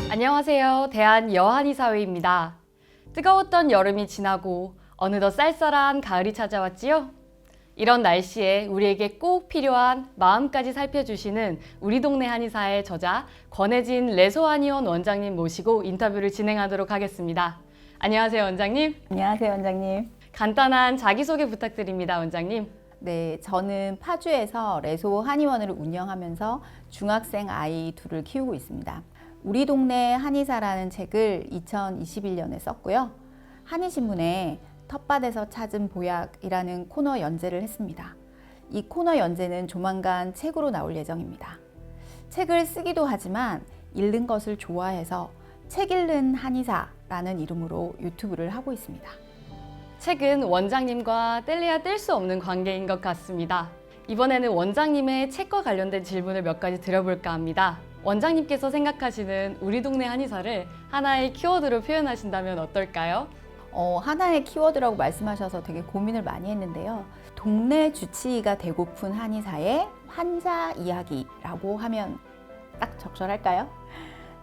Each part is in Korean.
안녕하세요. 대한여한의사회입니다. 뜨거웠던 여름이 지나고 어느덧 쌀쌀한 가을이 찾아왔지요? 이런 날씨에 우리에게 꼭 필요한 마음까지 살펴주시는 우리 동네 한의사의 저자 권혜진 레소한의원 원장님 모시고 인터뷰를 진행하도록 하겠습니다. 안녕하세요, 원장님. 안녕하세요, 원장님. 간단한 자기소개 부탁드립니다, 원장님. 네, 저는 파주에서 레소 한의원을 운영하면서 중학생 아이 둘을 키우고 있습니다. 우리 동네 한의사라는 책을 2021년에 썼고요. 한의신문에 텃밭에서 찾은 보약이라는 코너 연재를 했습니다. 이 코너 연재는 조만간 책으로 나올 예정입니다. 책을 쓰기도 하지만 읽는 것을 좋아해서 책 읽는 한의사라는 이름으로 유튜브를 하고 있습니다. 책은 원장님과 뗄래야 뗄 수 없는 관계인 것 같습니다. 이번에는 원장님의 책과 관련된 질문을 몇 가지 드려볼까 합니다. 원장님께서 생각하시는 우리 동네 한의사를 하나의 키워드로 표현하신다면 어떨까요? 하나의 키워드라고 말씀하셔서 되게 고민을 많이 했는데요. 동네 주치의가 되고픈 한의사의 환자 이야기라고 하면 딱 적절할까요?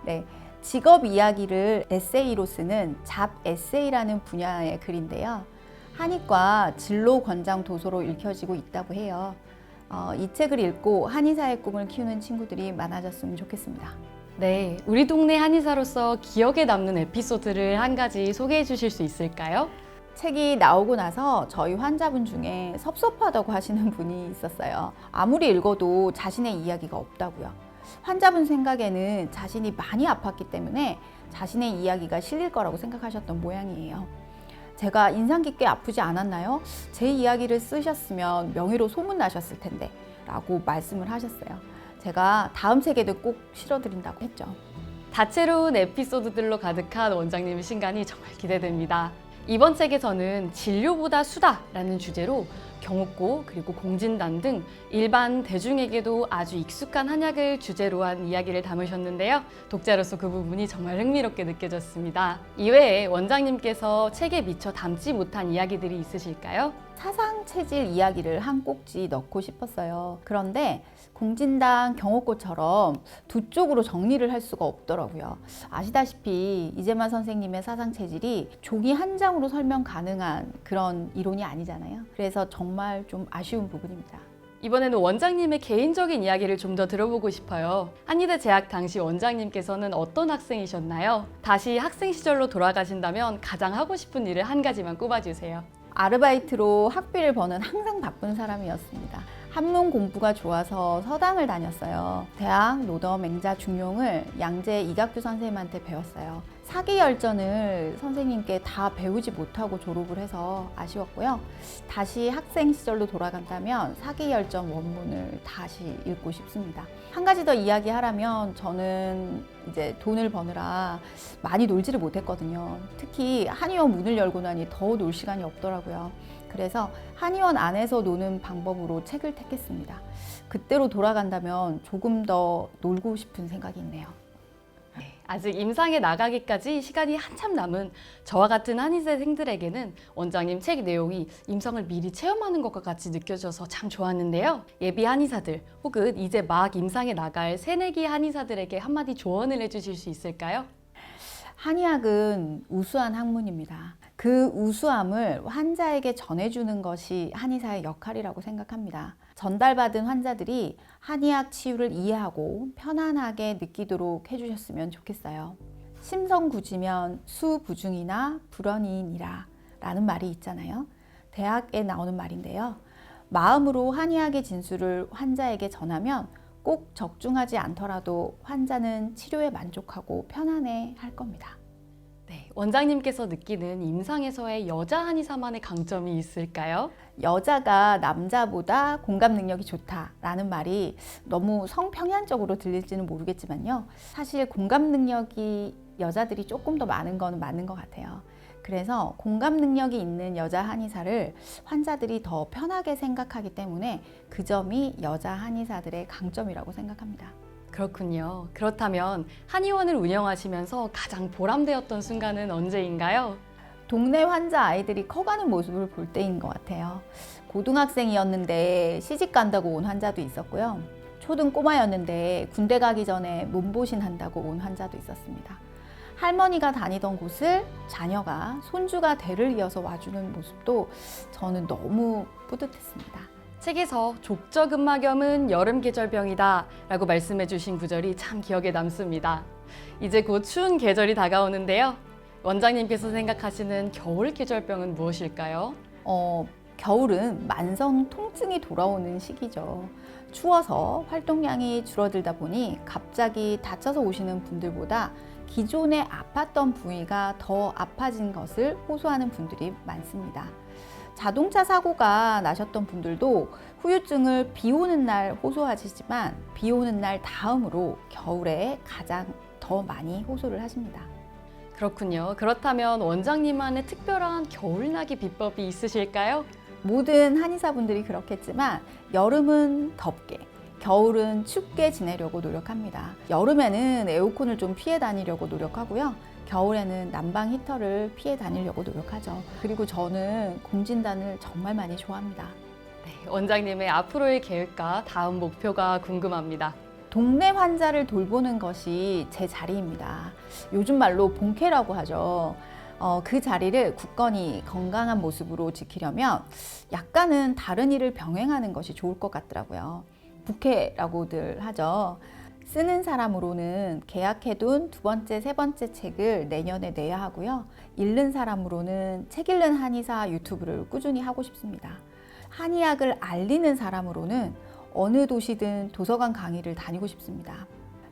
네, 직업 이야기를 에세이로 쓰는 잡 에세이라는 분야의 글인데요. 한의과 진로 권장 도서로 읽혀지고 있다고 해요. 이 책을 읽고 한의사의 꿈을 키우는 친구들이 많아졌으면 좋겠습니다. 네, 우리 동네 한의사로서 기억에 남는 에피소드를 한 가지 소개해 주실 수 있을까요? 책이 나오고 나서 저희 환자분 중에 섭섭하다고 하시는 분이 있었어요. 아무리 읽어도 자신의 이야기가 없다고요. 환자분 생각에는 자신이 많이 아팠기 때문에 자신의 이야기가 실릴 거라고 생각하셨던 모양이에요. 제가 인상 깊게 아프지 않았나요? 제 이야기를 쓰셨으면 명의로 소문나셨을 텐데 라고 말씀을 하셨어요. 제가 다음 책에도 꼭 실어드린다고 했죠. 다채로운 에피소드들로 가득한 원장님의 신간이 정말 기대됩니다. 이번 책에서는 진료보다 수다라는 주제로 경옥고 그리고 공진단 등 일반 대중에게도 아주 익숙한 한약을 주제로 한 이야기를 담으셨는데요. 독자로서 그 부분이 정말 흥미롭게 느껴졌습니다. 이외에 원장님께서 책에 미처 담지 못한 이야기들이 있으실까요? 사상 체질 이야기를 한 꼭지 넣고 싶었어요. 그런데 공진단 경옥고처럼 두 쪽으로 정리를 할 수가 없더라고요. 아시다시피 이재만 선생님의 사상 체질이 종이 한 장으로 설명 가능한 그런 이론이 아니잖아요. 그래서 정말 좀 아쉬운 부분입니다. 이번에는 원장님의 개인적인 이야기를 좀 더 들어보고 싶어요. 한의대 재학 당시 원장님께서는 어떤 학생이셨나요? 다시 학생 시절로 돌아가신다면 가장 하고 싶은 일을 한 가지만 꼽아주세요. 아르바이트로 학비를 버는 항상 바쁜 사람이었습니다. 한문 공부가 좋아서 서당을 다녔어요. 대학, 노더, 맹자, 중용을 양재 이각규 선생님한테 배웠어요. 사기열전을 선생님께 다 배우지 못하고 졸업을 해서 아쉬웠고요. 다시 학생 시절로 돌아간다면 사기열전 원문을 다시 읽고 싶습니다. 한 가지 더 이야기하라면 저는 이제 돈을 버느라 많이 놀지를 못했거든요. 특히 한의원 문을 열고 나니 더 놀 시간이 없더라고요. 그래서 한의원 안에서 노는 방법으로 책을 택했습니다. 그때로 돌아간다면 조금 더 놀고 싶은 생각이 있네요. 아직 임상에 나가기까지 시간이 한참 남은 저와 같은 한의대생들에게는 원장님 책 내용이 임상을 미리 체험하는 것과 같이 느껴져서 참 좋았는데요. 예비 한의사들 혹은 이제 막 임상에 나갈 새내기 한의사들에게 한마디 조언을 해주실 수 있을까요? 한의학은 우수한 학문입니다. 그 우수함을 환자에게 전해주는 것이 한의사의 역할이라고 생각합니다. 전달받은 환자들이 한의학 치유를 이해하고 편안하게 느끼도록 해주셨으면 좋겠어요. 심성구지면 수부중이나 불언이니라 라는 말이 있잖아요. 대학에 나오는 말인데요. 마음으로 한의학의 진술을 환자에게 전하면 꼭 적중하지 않더라도 환자는 치료에 만족하고 편안해 할 겁니다. 네, 원장님께서 느끼는 임상에서의 여자 한의사만의 강점이 있을까요? 여자가 남자보다 공감 능력이 좋다라는 말이 너무 성평양적으로 들릴지는 모르겠지만요. 사실 공감 능력이 여자들이 조금 더 많은 건 맞는 것 같아요. 그래서 공감 능력이 있는 여자 한의사를 환자들이 더 편하게 생각하기 때문에 그 점이 여자 한의사들의 강점이라고 생각합니다. 그렇군요. 그렇다면 한의원을 운영하시면서 가장 보람되었던 순간은 언제인가요? 동네 환자 아이들이 커가는 모습을 볼 때인 것 같아요. 고등학생이었는데 시집 간다고 온 환자도 있었고요. 초등 꼬마였는데 군대 가기 전에 몸보신 한다고 온 환자도 있었습니다. 할머니가 다니던 곳을 자녀가, 손주가 대를 이어서 와주는 모습도 저는 너무 뿌듯했습니다. 책에서 족저근막염은 여름 계절병이다 라고 말씀해 주신 구절이 참 기억에 남습니다. 이제 곧 추운 계절이 다가오는데요. 원장님께서 생각하시는 겨울 계절병은 무엇일까요? 겨울은 만성 통증이 돌아오는 시기죠. 추워서 활동량이 줄어들다 보니 갑자기 다쳐서 오시는 분들보다 기존에 아팠던 부위가 더 아파진 것을 호소하는 분들이 많습니다. 자동차 사고가 나셨던 분들도 후유증을 비 오는 날 호소하시지만 비 오는 날 다음으로 겨울에 가장 더 많이 호소를 하십니다. 그렇군요. 그렇다면 원장님만의 특별한 겨울나기 비법이 있으실까요? 모든 한의사분들이 그렇겠지만 여름은 덥게, 겨울은 춥게 지내려고 노력합니다. 여름에는 에어컨을 좀 피해 다니려고 노력하고요. 겨울에는 난방 히터를 피해 다니려고 노력하죠. 그리고 저는 공진단을 정말 많이 좋아합니다. 네, 원장님의 앞으로의 계획과 다음 목표가 궁금합니다. 동네 환자를 돌보는 것이 제 자리입니다. 요즘 말로 본캐라고 하죠. 그 자리를 굳건히 건강한 모습으로 지키려면 약간은 다른 일을 병행하는 것이 좋을 것 같더라고요. 부캐라고들 하죠. 쓰는 사람으로는 계약해둔 두 번째, 세 번째 책을 내년에 내야 하고요. 읽는 사람으로는 책 읽는 한의사 유튜브를 꾸준히 하고 싶습니다. 한의학을 알리는 사람으로는 어느 도시든 도서관 강의를 다니고 싶습니다.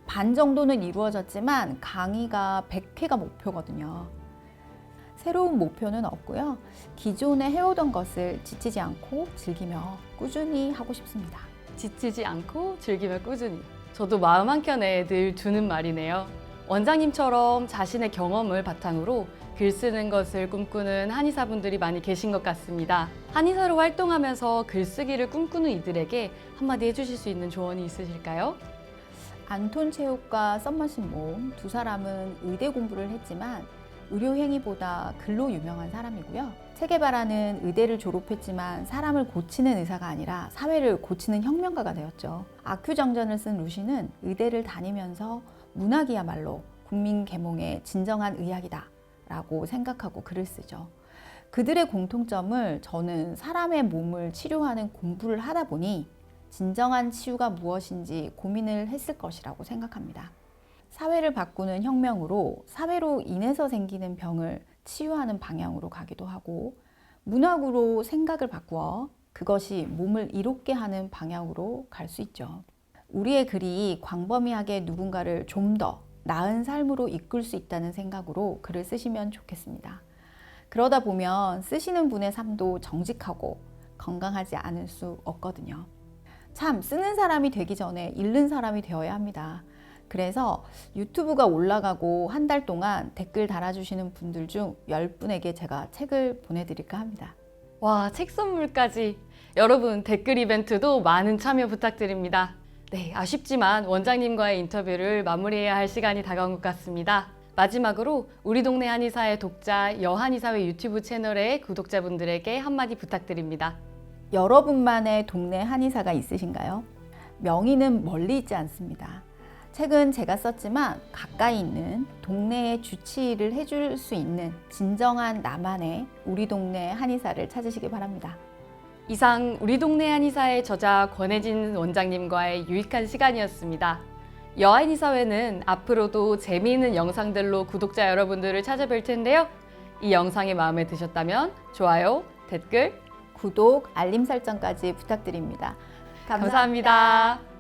반 정도는 이루어졌지만 강의가 100회가 목표거든요. 새로운 목표는 없고요. 기존에 해오던 것을 지치지 않고 즐기며 꾸준히 하고 싶습니다. 지치지 않고 즐기며 꾸준히. 저도 마음 한켠에 늘 두는 말이네요. 원장님처럼 자신의 경험을 바탕으로 글 쓰는 것을 꿈꾸는 한의사분들이 많이 계신 것 같습니다. 한의사로 활동하면서 글쓰기를 꿈꾸는 이들에게 한마디 해주실 수 있는 조언이 있으실까요? 안톤 체육과 썸머신 몸 두 사람은 의대 공부를 했지만 의료 행위보다 글로 유명한 사람이고요. 체게바라는 의대를 졸업했지만 사람을 고치는 의사가 아니라 사회를 고치는 혁명가가 되었죠. 아큐정전을 쓴 루시는 의대를 다니면서 문학이야말로 국민 계몽의 진정한 의학이다 라고 생각하고 글을 쓰죠. 그들의 공통점을 저는 사람의 몸을 치료하는 공부를 하다 보니 진정한 치유가 무엇인지 고민을 했을 것이라고 생각합니다. 사회를 바꾸는 혁명으로 사회로 인해서 생기는 병을 치유하는 방향으로 가기도 하고 문학으로 생각을 바꾸어 그것이 몸을 이롭게 하는 방향으로 갈 수 있죠. 우리의 글이 광범위하게 누군가를 좀 더 나은 삶으로 이끌 수 있다는 생각으로 글을 쓰시면 좋겠습니다. 그러다 보면 쓰시는 분의 삶도 정직하고 건강하지 않을 수 없거든요. 참 쓰는 사람이 되기 전에 읽는 사람이 되어야 합니다. 그래서 유튜브가 올라가고 한 달 동안 댓글 달아주시는 분들 중 10분에게 제가 책을 보내드릴까 합니다. 와, 책 선물까지. 여러분 댓글 이벤트도 많은 참여 부탁드립니다. 네, 아쉽지만 원장님과의 인터뷰를 마무리해야 할 시간이 다가온 것 같습니다. 마지막으로 우리 동네 한의사의 독자 여한의사회 유튜브 채널의 구독자분들에게 한마디 부탁드립니다. 여러분만의 동네 한의사가 있으신가요? 명의는 멀리 있지 않습니다. 책은 제가 썼지만 가까이 있는 동네에 주치의를 해줄 수 있는 진정한 나만의 우리 동네 한의사를 찾으시기 바랍니다. 이상 우리 동네 한의사의 저자 권혜진 원장님과의 유익한 시간이었습니다. 여한의사회는 앞으로도 재미있는 영상들로 구독자 여러분들을 찾아뵐 텐데요. 이 영상이 마음에 드셨다면 좋아요, 댓글, 구독, 알림 설정까지 부탁드립니다. 감사합니다.